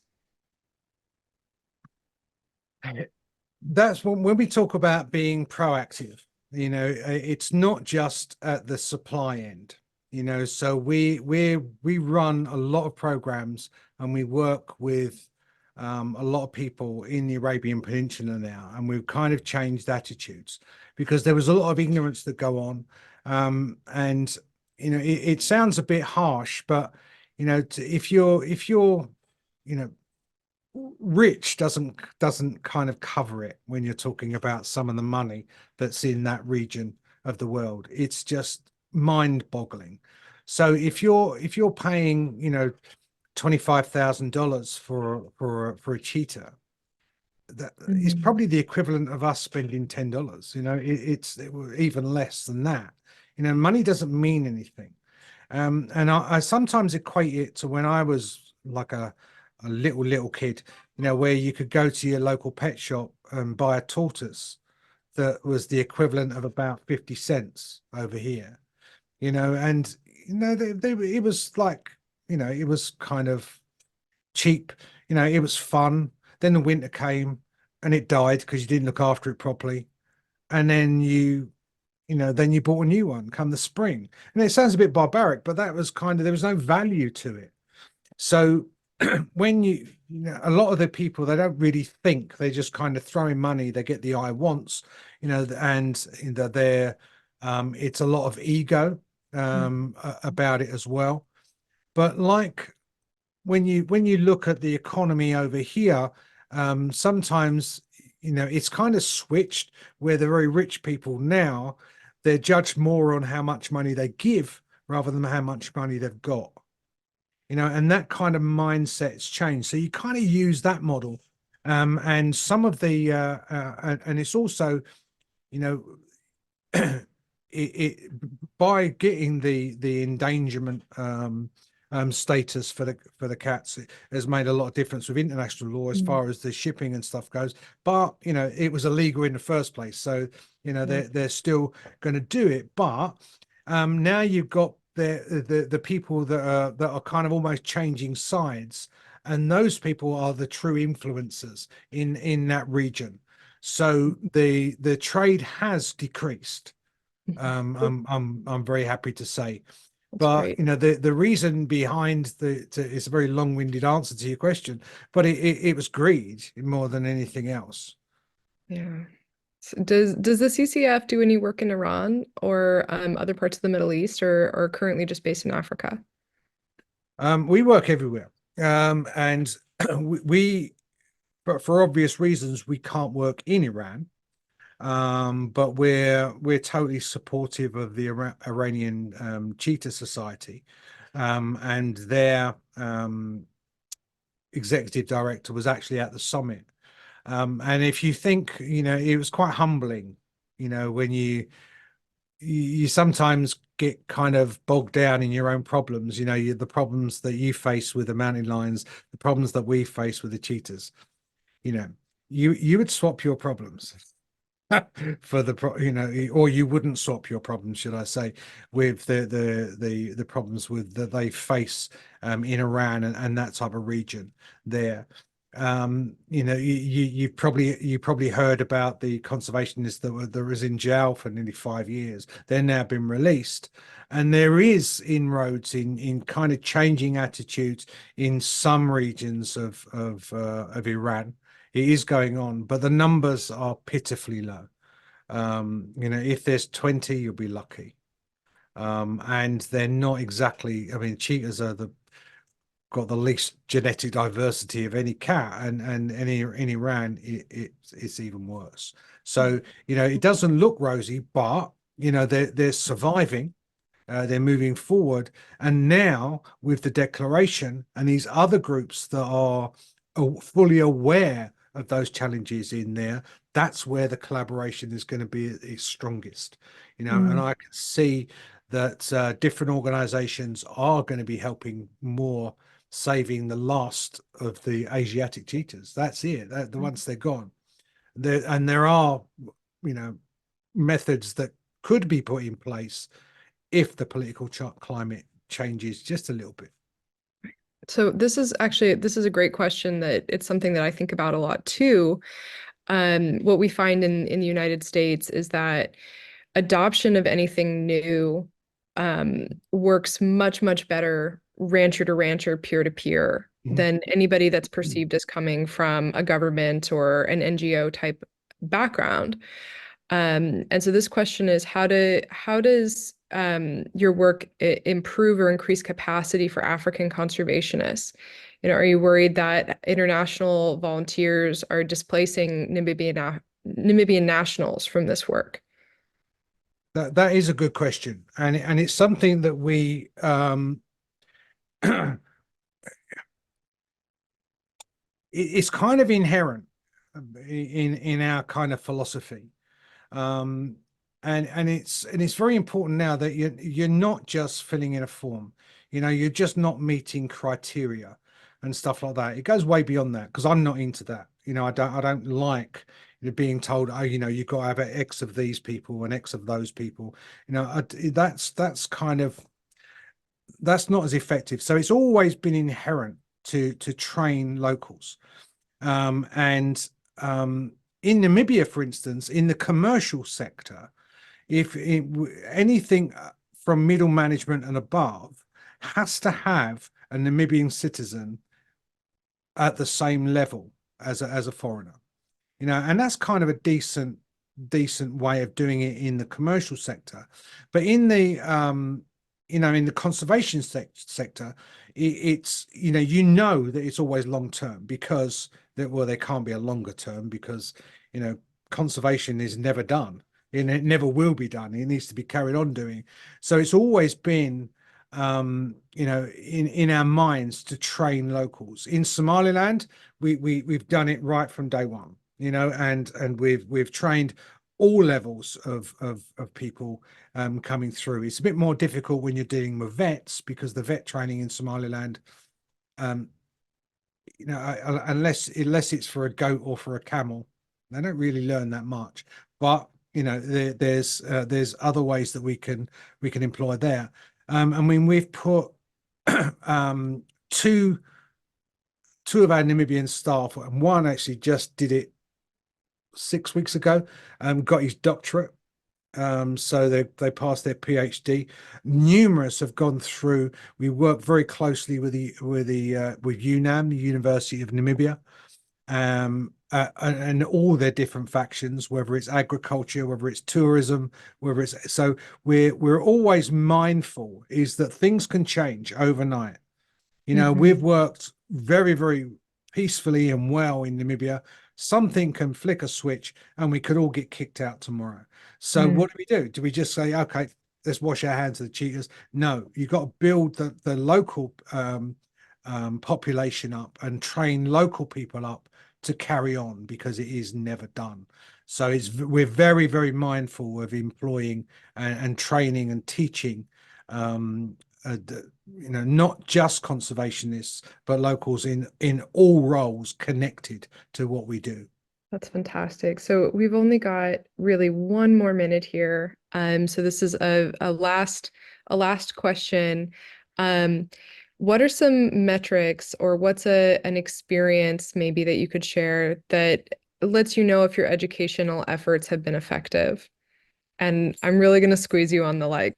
That's when we talk about being proactive, it's not just at the supply end, so we run a lot of programs and we work with a lot of people in the Arabian Peninsula now, and we've kind of changed attitudes because there was a lot of ignorance that go on. And it sounds a bit harsh, but if you're rich doesn't kind of cover it when you're talking about some of the money that's in that region of the world. It's just mind-boggling. So if you're paying $25,000 for a cheetah, that is probably the equivalent of us spending $10. It's even less than that. Money doesn't mean anything. And I sometimes equate it to when I was like a little kid, where you could go to your local pet shop and buy a tortoise that was the equivalent of about 50 cents over here, and it was like, it was kind of cheap, it was fun. Then the winter came and it died because you didn't look after it properly. And then then you bought a new one come the spring. And it sounds a bit barbaric, but that was there was no value to it. So when a lot of the people, they don't really think, they just kind of throw in money, they get the I wants, and they're it's a lot of ego about it as well. But like when you look at the economy over here, sometimes it's kind of switched where the very rich people now they're judged more on how much money they give rather than how much money they've got. And that kind of mindset's changed. So you kind of use that model, and some of the and it's also, it by getting the endangerment status for the cats, it has made a lot of difference with international law as far as the shipping and stuff goes. But it was illegal in the first place, so they're still going to do it. But now you've got the people that are kind of almost changing sides, and those people are the true influencers in that region. So the trade has decreased. I'm very happy to say. That's But great. the reason behind it's a very long-winded answer to your question, but it was greed more than anything else. Yeah. So does the CCF do any work in Iran or other parts of the Middle East, or currently just based in Africa? We work everywhere, and but for obvious reasons, we can't work in Iran. But we're totally supportive of the Iranian Cheetah Society, and their executive director was actually at the summit. And if you think, it was quite humbling, when you sometimes get kind of bogged down in your own problems, the problems that you face with the mountain lions, the problems that we face with the cheetahs, you would swap your problems for or you wouldn't swap your problems, should I say, with the problems that they face in Iran and that type of region there. You probably heard about the conservationists that was in jail for nearly 5 years. They're now been released, and there is inroads in kind of changing attitudes in some regions of Iran. It is going on, but the numbers are pitifully low. If there's 20, you'll be lucky. And they're not exactly, I mean, cheetahs are got the least genetic diversity of any cat, and in Iran it's even worse. So it doesn't look rosy, but they're surviving. They're moving forward, and now with the declaration and these other groups that are fully aware of those challenges in there, that's where the collaboration is going to be at its strongest. And I can see that different organizations are going to be helping more, saving the last of the Asiatic cheetahs. That's it. Once they're gone, there are methods that could be put in place if the political climate changes just a little bit. So this is a great question. That it's something that I think about a lot too. What we find in the United States is that adoption of anything new works much better rancher to rancher, peer to peer, than anybody that's perceived as coming from a government or an NGO type background. And so this question is, how does your work improve or increase capacity for African conservationists? Are you worried that international volunteers are displacing Namibian nationals from this work? That is a good question, and it's something that we it's kind of inherent in our kind of philosophy. And it's very important now that you're not just filling in a form. You're just not meeting criteria and stuff like that. It goes way beyond that, because I'm not into that. I don't like being told, oh, you've got to have X of these people and X of those people. That's not as effective. So it's always been inherent to train locals. And in Namibia, for instance, in the commercial sector, if anything from middle management and above has to have a Namibian citizen at the same level as a foreigner, and that's kind of a decent way of doing it in the commercial sector. But in the in the conservation sector, it's that it's always long term, because there can't be a longer term, because conservation is never done. and it never will be done. It needs to be carried on doing. So it's always been, you know, in our minds to train locals. In Somaliland, we've done it right from day one, you know, and we've trained all levels of people coming through. It's a bit more difficult when you're dealing with vets, because the vet training in Somaliland, you know, unless it's for a goat or for a camel, they don't really learn that much. But you know, there's other ways that we can employ there. I mean, we've put two of our Namibian staff, and one actually just did it 6 weeks ago, got his doctorate. So they passed their PhD. Numerous have gone through. We work very closely with UNAM, the University of Namibia, and all their different factions, whether it's agriculture, whether it's tourism, whether it's, so we're always mindful is that things can change overnight. You know, we've worked very, very peacefully and well in Namibia. Something can flick a switch and we could all get kicked out tomorrow. So what do? Do we just say, okay, let's wash our hands of the cheetahs? No, you've got to build the local population up and train local people up to carry on, because it is never done. So we're very, very mindful of employing and training and teaching, you know, not just conservationists, but locals in all roles connected to what we do. That's fantastic. So we've only got really one more minute here. So this is a last question. What are some metrics, or what's an experience maybe that you could share that lets you know if your educational efforts have been effective? And I'm really going to squeeze you on the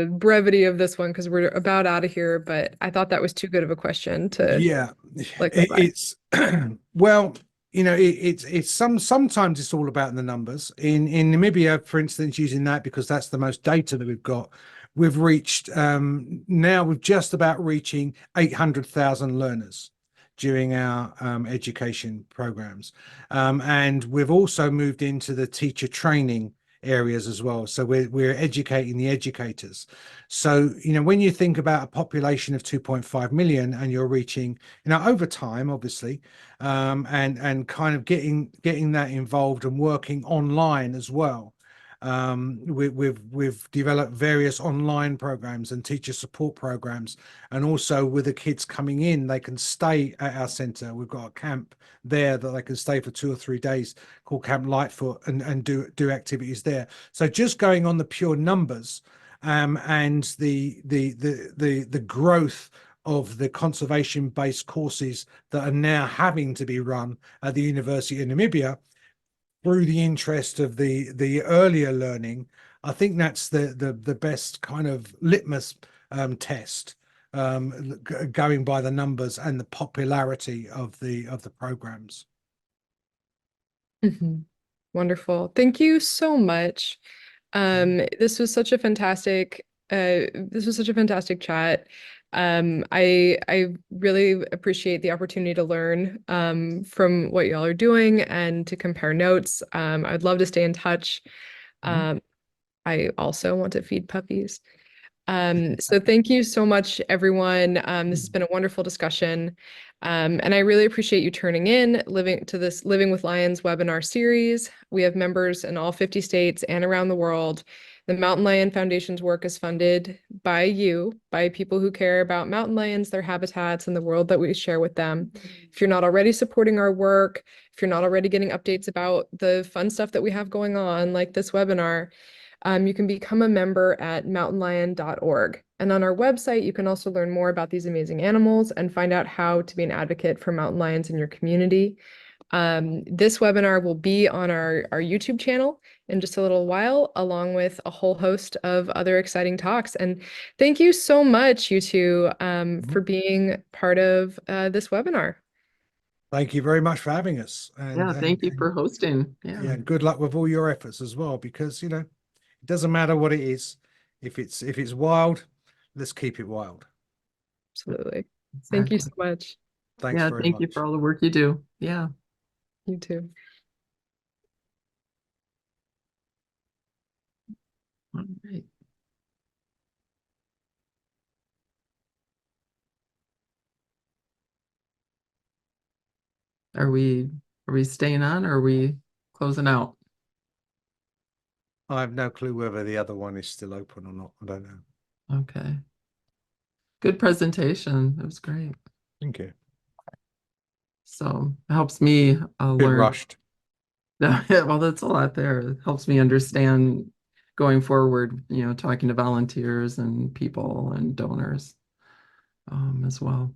brevity of this one, because we're about out of here, but I thought that was too good of a question to let go by. It's well, you know, it's sometimes it's all about the numbers. In Namibia, for instance, using that because that's the most data that we've got, we've reached now we're just about reaching 800,000 learners during our education programs, and we've also moved into the teacher training areas as well. So we're educating the educators. So, you know, when you think about a population of 2.5 million and you're reaching, you know, over time, obviously, and kind of getting that involved and working online as well. We've developed various online programs and teacher support programs, and also with the kids coming in, they can stay at our center. We've got a camp there that they can stay for 2 or 3 days called Camp Lightfoot, and do activities there. So just going on the pure numbers, and the growth of the conservation-based courses that are now having to be run at the University of Namibia, through the interest of the earlier learning, I think that's the best kind of litmus test, going by the numbers and the popularity of the programs. Wonderful. Thank you so much. This was such a fantastic chat. I really appreciate the opportunity to learn from what y'all are doing and to compare notes. I'd love to stay in touch. I also want to feed puppies. So thank you so much, everyone. This has been a wonderful discussion. And I really appreciate you turning in, this Living with Lions webinar series. We have members in all 50 states and around the world. The Mountain Lion Foundation's work is funded by you, by people who care about mountain lions, their habitats, and the world that we share with them. If you're not already supporting our work, if you're not already getting updates about the fun stuff that we have going on, like this webinar, you can become a member at mountainlion.org. And on our website, you can also learn more about these amazing animals and find out how to be an advocate for mountain lions in your community. This webinar will be on our YouTube channel in just a little while, along with a whole host of other exciting talks. And thank you so much, you two, for being part of this webinar. Thank you very much for having us. Yeah, thank you for hosting. Yeah, good luck with all your efforts as well, because, you know, it doesn't matter what it is. If it's wild, let's keep it wild. Absolutely. Thank you so much. Thanks very much. Thank you for all the work you do. Yeah. You too. All right. Are we staying on or are we closing out? I have no clue whether the other one is still open or not. I don't know. Okay. Good presentation. It was great. Thank you. So it helps me Bit learn. rushed. Well, that's a lot there. It helps me understand going forward, talking to volunteers and people and donors as well.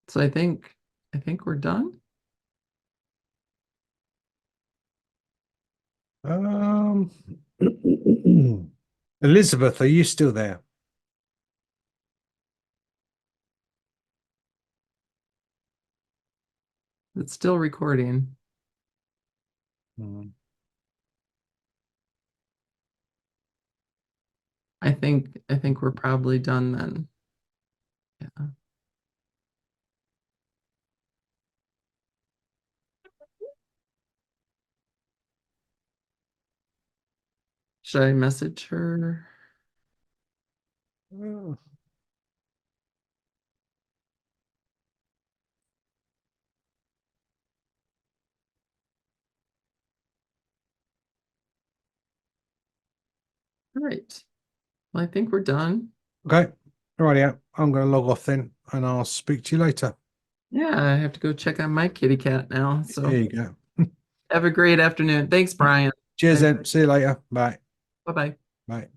So I think we're done. Elizabeth, are you still there? It's still recording. Mm. I think we're probably done then. Yeah. Should I message her? Oh. All right. Well, I think we're done. Okay. All right, yeah. I'm going to log off then and I'll speak to you later. Yeah, I have to go check on my kitty cat now. So There you go. have a great afternoon. Thanks, Brian. Cheers then. See you later. Bye. Bye-bye. Bye.